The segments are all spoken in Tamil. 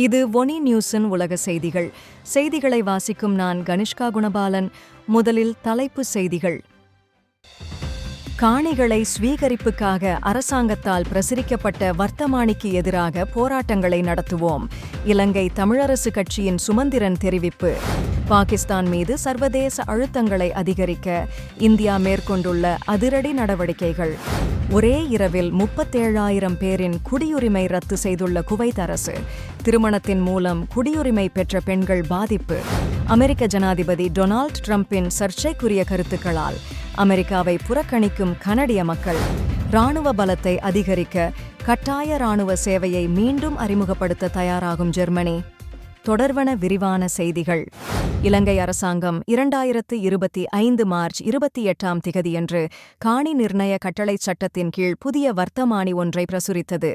இது ஒனி நியூஸின் உலக செய்திகள். செய்திகளை வாசிக்கும் நான் கனிஷ்கா குணபாலன். முதலில் தலைப்புச் செய்திகள். காணிகளை ஸ்வீகரிப்புக்காக அரசாங்கத்தால் பிரசுரிக்கப்பட்ட வர்த்தமானிக்கு எதிராக போராட்டங்களை நடத்துவோம். இலங்கை தமிழரசு கட்சியின் சுமந்திரன் தெரிவிப்பு. பாகிஸ்தான் மீது சர்வதேச அழுத்தங்களை அதிகரிக்க இந்தியா மேற்கொண்டுள்ள அதிரடி நடவடிக்கைகள். ஒரே இரவில் 37,000 பேரின் குடியுரிமை ரத்து செய்துள்ள குவைத் அரசு. திருமணத்தின் மூலம் குடியுரிமை பெற்ற பெண்கள் பாதிப்பு. அமெரிக்க ஜனாதிபதி டொனால்ட் ட்ரம்பின் சர்ச்சைக்குரிய கருத்துக்களால் அமெரிக்காவை புறக்கணிக்கும் கனடிய மக்கள். இராணுவ பலத்தை அதிகரிக்க கட்டாய இராணுவ சேவையை மீண்டும் அறிமுகப்படுத்த தயாராகும் ஜெர்மனி. தொடர்வன விரிவான செய்திகள். இலங்கை அரசாங்கம் 2025 மார்ச் 28ஆம் திகதியன்று காணி நிர்ணய கட்டளைச் சட்டத்தின் கீழ் புதிய வர்த்தமானி ஒன்றை பிரசுரித்தது.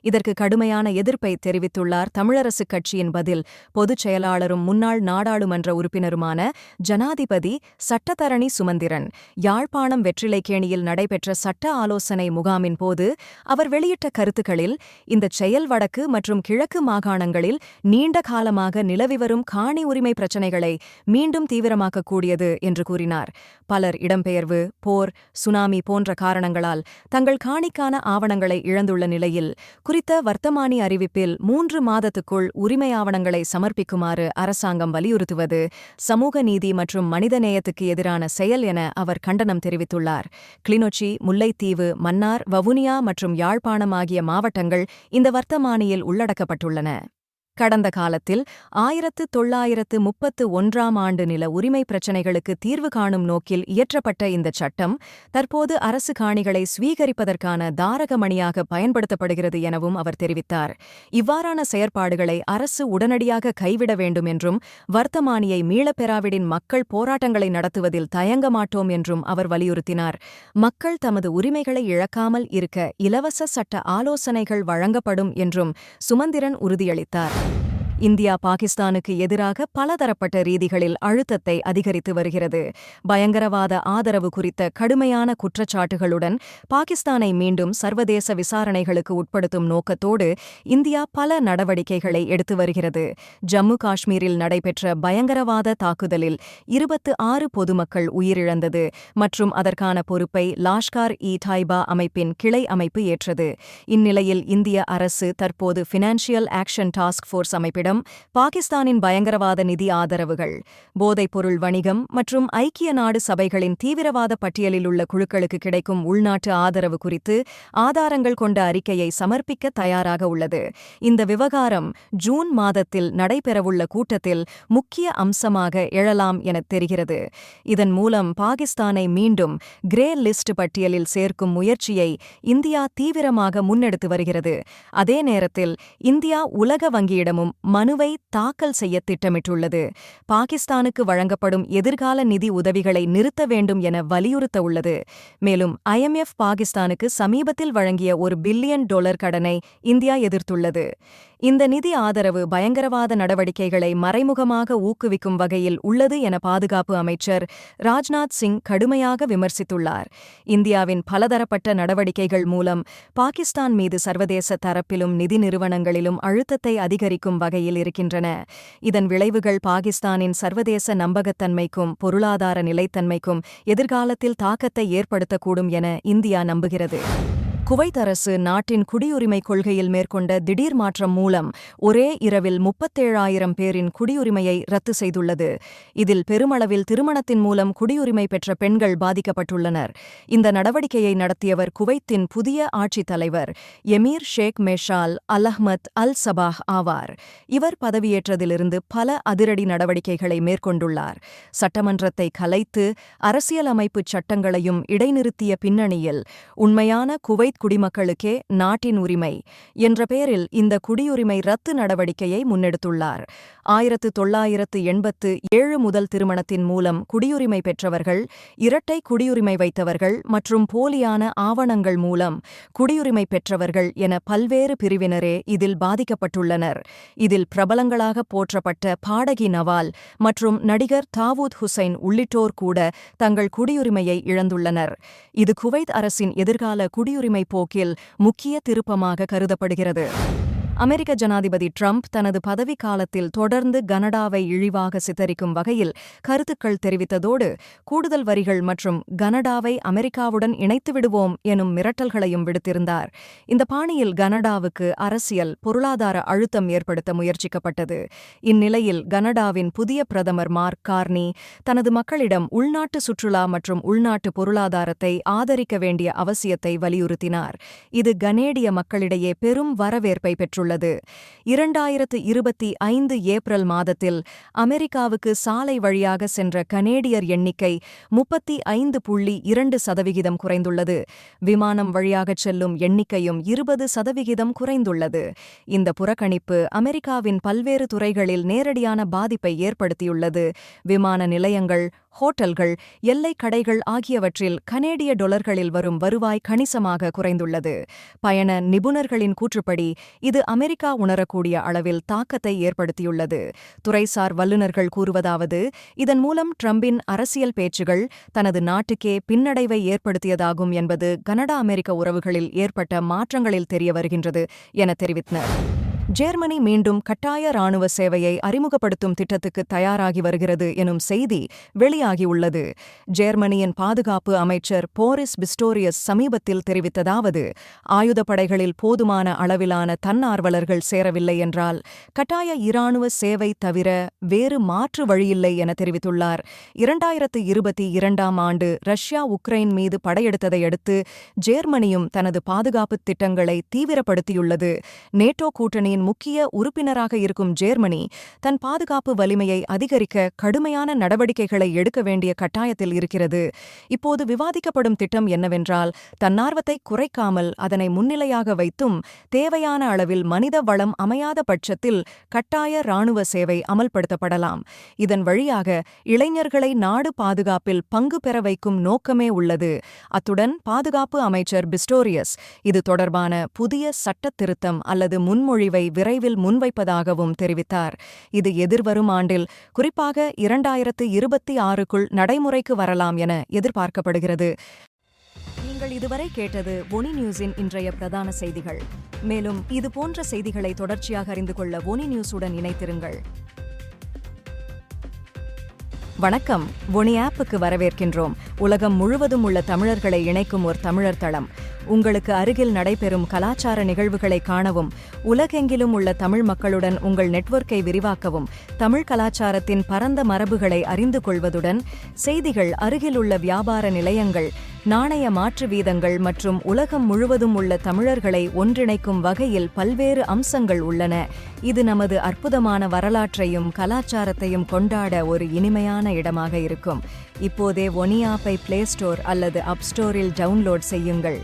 இதற்கு கடுமையான எதிர்ப்பை தெரிவித்துள்ளார் தமிழரசுக் கட்சியின் பதில் பொதுச் செயலாளரும் முன்னாள் நாடாளுமன்ற உறுப்பினருமான ஜனாதிபதி சட்டத்தரணி சுமந்திரன். யாழ்ப்பாணம் வெற்றிலைக்கேணியில் நடைபெற்ற சட்ட ஆலோசனை முகாமின் போது அவர் வெளியிட்ட கருத்துக்களில் இந்த செயல் வடக்கு மற்றும் கிழக்கு மாகாணங்களில் நீண்ட காலமாக நிலவிவரும் காணி உரிமை பிரச்சினைகளை மீண்டும் தீவிரமாக்கக்கூடியது என்று கூறினார். பலர் இடம்பெயர்வு, போர், சுனாமி போன்ற காரணங்களால் தங்கள் காணிக்கான ஆவணங்களை இழந்துள்ள நிலையில் குறித்த வர்த்தமானி அறிவிப்பில் 3 மாதத்துக்குள் உரிமை ஆவணங்களை சமர்ப்பிக்குமாறு அரசாங்கம் வலியுறுத்துவது சமூக நீதி மற்றும் மனிதநேயத்துக்கு எதிரான செயல் என அவர் கண்டனம் தெரிவித்துள்ளார். கிளிநொச்சி, முல்லைத்தீவு, மன்னார், வவுனியா மற்றும் யாழ்ப்பாணம் ஆகிய மாவட்டங்கள் இந்த வர்த்தமானியில் உள்ளடக்கப்பட்டுள்ளன. கடந்த காலத்தில் 1931ஆம் ஆண்டு நில உரிமை பிரச்சினைகளுக்கு தீர்வு காணும் நோக்கில் இயற்றப்பட்ட இந்த சட்டம் தற்போது அரசு காணிகளை ஸ்வீகரிப்பதற்கான தாரகமணியாக பயன்படுத்தப்படுகிறது எனவும் அவர் தெரிவித்தார். இவ்வாறான செயற்பாடுகளை அரசு உடனடியாக கைவிட வேண்டும் என்றும் வர்த்தமானியை மீளப்பெறாவிடின் மக்கள் போராட்டங்களை நடத்துவதில் தயங்க மாட்டோம் என்றும் அவர் வலியுறுத்தினார். மக்கள் தமது உரிமைகளை இழக்காமல் இருக்க இலவச சட்ட ஆலோசனைகள் வழங்கப்படும் என்றும் சுமந்திரன் உறுதியளித்தார். இந்தியா பாகிஸ்தானுக்கு எதிராக பலதரப்பட்ட ரீதிகளில் அழுத்தத்தை அதிகரித்து வருகிறது. பயங்கரவாத ஆதரவு குறித்த கடுமையான குற்றச்சாட்டுகளுடன் பாகிஸ்தானை மீண்டும் சர்வதேச விசாரணைகளுக்கு உட்படுத்தும் நோக்கத்தோடு இந்தியா பல நடவடிக்கைகளை எடுத்து வருகிறது. ஜம்மு காஷ்மீரில் நடைபெற்ற பயங்கரவாத தாக்குதலில் 26 பொதுமக்கள் உயிரிழந்தது மற்றும் அதற்கான பொறுப்பை லாஷ்கார்-இ-தாய்பா அமைப்பின் கிளை அமைப்பு ஏற்றது. இந்நிலையில் இந்திய அரசு தற்போது ஃபினான்ஷியல் ஆக்ஷன் டாஸ்க் ஃபோர்ஸ் அமைப்பிடம் பாகிஸ்தானின் பயங்கரவாத நிதி ஆதரவுகள், போதைப்பொருள் வணிகம் மற்றும் ஐக்கிய நாடு சபைகளின் தீவிரவாத பட்டியலில் உள்ள குழுக்களுக்கு கிடைக்கும் உள்நாட்டு ஆதரவு குறித்து ஆதாரங்கள் கொண்ட அறிக்கையை சமர்ப்பிக்க தயாராக உள்ளது. இந்த விவகாரம் ஜூன் மாதத்தில் நடைபெறவுள்ள கூட்டத்தில் முக்கிய அம்சமாக எழலாம் என தெரிகிறது. இதன் மூலம் பாகிஸ்தானை மீண்டும் கிரே லிஸ்ட் பட்டியலில் சேர்க்கும் முயற்சியை இந்தியா தீவிரமாக முன்னெடுத்து வருகிறது. அதே நேரத்தில் இந்தியா உலக வங்கியிடமும் மனுவை தாக்கல் செய்ய திட்டமிட்டுள்ளது. பாகிஸ்தானுக்கு வழங்கப்படும் எதிர்கால நிதி உதவிகளை நிறுத்த வேண்டும் என வலியுறுத்த உள்ளது. மேலும் IMF பாகிஸ்தானுக்கு சமீபத்தில் வழங்கிய $1 பில்லியன் கடனை இந்தியா எதிர்த்துள்ளது. இந்த நிதி ஆதரவு பயங்கரவாத நடவடிக்கைகளை மறைமுகமாக ஊக்குவிக்கும் வகையில் உள்ளது என பாதுகாப்பு அமைச்சர் ராஜ்நாத் சிங் கடுமையாக விமர்சித்துள்ளார். இந்தியாவின் பலதரப்பட்ட நடவடிக்கைகள் மூலம் பாகிஸ்தான் மீது சர்வதேச தரப்பிலும் நிதி நிறுவனங்களிலும் அழுத்தத்தை அதிகரிக்கும் வகையில் இருக்கின்றன. இதன் விளைவுகள் பாகிஸ்தானின் சர்வதேச நம்பகத்தன்மைக்கும் பொருளாதார நிலைத்தன்மைக்கும் எதிர்காலத்தில் தாக்கத்தை ஏற்படுத்தக்கூடும் என இந்தியா நம்புகிறது. குவைத் அரசு நாட்டின் குடியுரிமை கொள்கையில் மேற்கொண்ட திடீர் மாற்றம் மூலம் ஒரே இரவில் 37,000 பேரின் குடியுரிமையை ரத்து செய்துள்ளது. இதில் பெருமளவில் திருமணத்தின் மூலம் குடியுரிமை பெற்ற பெண்கள் பாதிக்கப்பட்டுள்ளனர். இந்த நடவடிக்கையை நடத்தியவர் குவைத்தின் புதிய ஆட்சித் தலைவர் எமீர் ஷேக் மேஷால் அல்-அஹ்மத் அல்-சபாஹ் ஆவார். இவர் பதவியேற்றதிலிருந்து பல அதிரடி நடவடிக்கைகளை மேற்கொண்டுள்ளார். சட்டமன்றத்தை கலைத்து அரசியலமைப்புச் சட்டங்களையும் இடைநிறுத்திய பின்னணியில் உண்மையான குவைத் குடிமக்களுக்கே நாட்டின் உரிமை என்ற பெயரில் இந்த குடியுரிமை ரத்து நடவடிக்கையை முன்னெடுத்துள்ளார். 1987 முதல் திருமணத்தின் மூலம் குடியுரிமை பெற்றவர்கள், இரட்டை குடியுரிமை வைத்தவர்கள் மற்றும் போலியான ஆவணங்கள் மூலம் குடியுரிமை பெற்றவர்கள் என பல்வேறு பிரிவினரே இதில் பாதிக்கப்பட்டுள்ளனர். இதில் பிரபலங்களாக போற்றப்பட்ட பாடகி நவால் மற்றும் நடிகர் தாவூத் ஹுசைன் உள்ளிட்டோர் கூட தங்கள் குடியுரிமையை இழந்துள்ளனர். இது குவைத் அரசின் எதிர்கால குடியுரிமை போக்கில் முக்கிய திருப்பமாக கருதப்படுகிறது. அமெரிக்க ஜனாதிபதி ட்ரம்ப் தனது பதவிக்காலத்தில் தொடர்ந்து கனடாவை இழிவாக சித்தரிக்கும் வகையில் கருத்துக்கள் தெரிவித்ததோடு கூடுதல் வரிகள் மற்றும் கனடாவை அமெரிக்காவுடன் இணைத்துவிடுவோம் எனும் மிரட்டல்களையும் விடுத்திருந்தார். இந்த பாணியில் கனடாவுக்கு அரசியல், பொருளாதார அழுத்தம் ஏற்படுத்த முயற்சிக்கப்பட்டது. இந்நிலையில் கனடாவின் புதிய பிரதமர் மார்க் கார்னி தனது மக்களிடம் உள்நாட்டு சுற்றுலா மற்றும் உள்நாட்டு பொருளாதாரத்தை ஆதரிக்க வேண்டிய அவசியத்தை வலியுறுத்தினார். இது கனேடிய மக்களிடையே பெரும் வரவேற்பை பெற்றுள்ளது. 2025 ஏப்ரல் மாதத்தில் அமெரிக்காவுக்கு சாலை வழியாக சென்ற கனேடியர் எண்ணிக்கை 35.2% குறைந்துள்ளது. விமானம் வழியாகச் செல்லும் எண்ணிக்கையும் 20% குறைந்துள்ளது. இந்த புறக்கணிப்பு அமெரிக்காவின் பல்வேறு துறைகளில் நேரடியான பாதிப்பை ஏற்படுத்தியுள்ளது. விமான நிலையங்கள், ஹோட்டல்கள், எல்லைக் கடைகள் ஆகியவற்றில் கனேடிய டொலர்களில் வரும் வருவாய் கணிசமாக குறைந்துள்ளது. பயண நிபுணர்களின் கூற்றுப்படி இது அமெரிக்கா உணரக்கூடிய அளவில் தாக்கத்தை ஏற்படுத்தியுள்ளது. துறைசார் வல்லுநர்கள் கூறுவதாவது, இதன் மூலம் ட்ரம்பின் அரசியல் பேச்சுகள் தனது நாட்டுக்கே பின்னடைவை ஏற்படுத்தியதாகும் என்பது கனடா அமெரிக்க உறவுகளில் ஏற்பட்ட மாற்றங்களில் தெரிய வருகின்றது என தெரிவித்தனர். ஜெர்மனி மீண்டும் கட்டாய இராணுவ சேவையை அறிமுகப்படுத்தும் திட்டத்துக்கு தயாராகி வருகிறது எனும் செய்தி வெளியாகியுள்ளது. ஜெர்மனியின் பாதுகாப்பு அமைச்சர் போரிஸ் பிஸ்டோரியஸ் சமீபத்தில் தெரிவித்ததாவது, ஆயுதப்படைகளில் போதுமான அளவிலான தன்னார்வலர்கள் சேரவில்லை என்றால் கட்டாய இராணுவ சேவை தவிர வேறு மாற்று வழியில்லை என தெரிவித்துள்ளார். 2022ஆம் ஆண்டு ரஷ்யா உக்ரைன் மீது படையெடுத்ததை அடுத்து ஜெர்மனியும் தனது பாதுகாப்பு திட்டங்களை தீவிரப்படுத்தியுள்ளது. நேட்டோ கூட்டணி முக்கிய உறுப்பினராக இருக்கும் ஜெர்மனி தன் பாதுகாப்பு வலிமையை அதிகரிக்க கடுமையான நடவடிக்கைகளை எடுக்க வேண்டிய கட்டாயத்தில் இருக்கிறது. இப்போது விவாதிக்கப்படும் திட்டம் என்னவென்றால், தன்னார்வத்தை குறைக்காமல் அதனை முன்னிலையாக வைத்தும் தேவையான அளவில் மனித வளம் அமையாத பட்சத்தில் கட்டாய இராணுவ சேவை அமல்படுத்தப்படலாம். இதன் வழியாக இளைஞர்களை நாடு பாதுகாப்பில் பங்கு பெற வைக்கும் நோக்கமே உள்ளது. அத்துடன் பாதுகாப்பு அமைச்சர் பிஸ்டோரியஸ் இது தொடர்பான புதிய சட்டத் திருத்தம் அல்லது முன்மொழிவை விரைவில் முன்வைப்பதாகவும் தெரிவித்தார். இது எதிர்வரும் ஆண்டில், குறிப்பாக 2026க்குள் நடைமுறைக்கு வரலாம் என எதிர்பார்க்கப்படுகிறது. நீங்கள் இதுவரை கேட்டது ஒனி நியூஸின் இன்றைய பிரதான செய்திகள். மேலும் இதுபோன்ற செய்திகளை தொடர்ச்சியாக அறிந்து கொள்ள ஒனி நியூஸுடன் இணைத்திருங்கள். வணக்கம். ஒனி ஆப்புக்கு வரவேற்கின்றோம். உலகம் முழுவதும் உள்ள தமிழர்களை இணைக்கும் ஒரு தமிழர் தளம். உங்களுக்கு அருகில் நடைபெறும் கலாச்சார நிகழ்வுகளை காணவும், உலகெங்கிலும் உள்ள தமிழ் மக்களுடன் உங்கள் நெட்வொர்க்கை விரிவாக்கவும், தமிழ் கலாச்சாரத்தின் பரந்த மரபுகளை அறிந்து கொள்வதுடன் செய்திகள், அருகில் உள்ள வியாபார நிலையங்கள், நாணய மாற்று வீதங்கள் மற்றும் உலகம் முழுவதும் உள்ள தமிழர்களை ஒன்றிணைக்கும் வகையில் பல்வேறு அம்சங்கள் உள்ளன. இது நமது அற்புதமான வரலாற்றையும் கலாச்சாரத்தையும் கொண்டாட ஒரு இனிமையான இடமாக இருக்கும். இப்போதே ஒனி ஆப்பை பிளே ஸ்டோர் அல்லது அப் ஸ்டோரில் டவுன்லோட் செய்யுங்கள்.